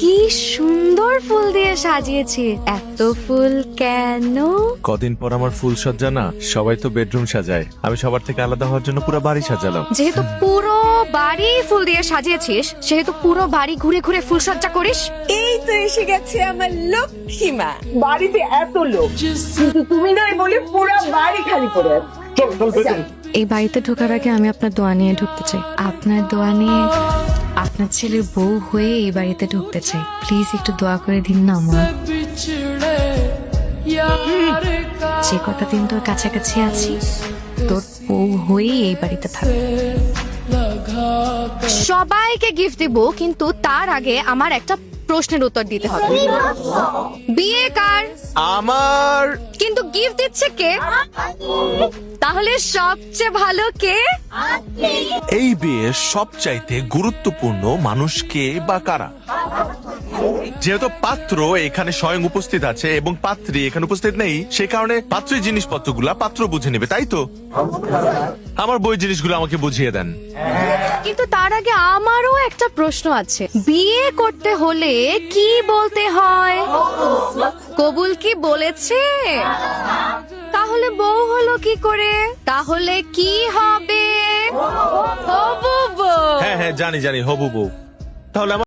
কি সুন্দর ফুল দিয়ে সাজিয়েছে, এত ফুল কেন? কদিন পর আমার ফুল সজ্জা না, সবাই তো বেডরুম সাজায়, আমি সবার থেকে আলাদা হওয়ার জন্য পুরো বাড়ি সাজালাম। যেহেতু পুরো বাড়ি ফুল দিয়ে সাজিয়েছিস, সেহেতু পুরো বাড়ি ঘুরে ঘুরে ফুল সজ্জা করিস। এই তো এসে গেছে আমার লক্ষ্মীমা। বাড়িতে এত লোক, কিন্তু তুমি নয় বলে পুরো বাড়ি খালি পড়ে আছে। এই বাড়িতে ঢোকার আগে আমি আপনার দোয়া নিয়ে ঢুকতে চাই, আপনার দোয়া নিয়ে আপনার ছেলের বউ হয়ে এই বাড়িতে ঢুকতে চাই। প্লিজ একটু দোয়া করে দিন না মা। যে কটা দিন তোর কাছাকাছি আছি, তোর বউ হয়ে এই বাড়িতে থাকবে। সবাইকে গিফট দিব, কিন্তু তার আগে আমার একটা প্রশ্নের উত্তর দিতে হবে। বিয়ে কার? আমার। কিন্তু গিফট দিচ্ছে কে? তাহলে সবচেয়ে ভালো কে? এই বিয়ের সবচাইতে গুরুত্বপূর্ণ মানুষ কে বা কারা? যেহেতু পাত্র এখানে স্বয়ং উপস্থিত আছে এবং পাত্রী এখানে উপস্থিত নেই, সে কারণে পাত্রের জিনিসপত্রগুলা পাত্র বুঝে নেবে, তাই তো? আমার বই জিনিসগুলো আমাকে বুঝিয়ে দেন। কিন্তু তার আগে আমারও একটা প্রশ্ন আছে। বিয়ে করতে হলে কি বলতে হয়? কবুল কি বলেছে? তাহলে বউ হলো কি করে? তাহলে কি হবে? হবু বউ। হ্যাঁ হ্যাঁ, জানি জানি, হবু বউ। তাহলে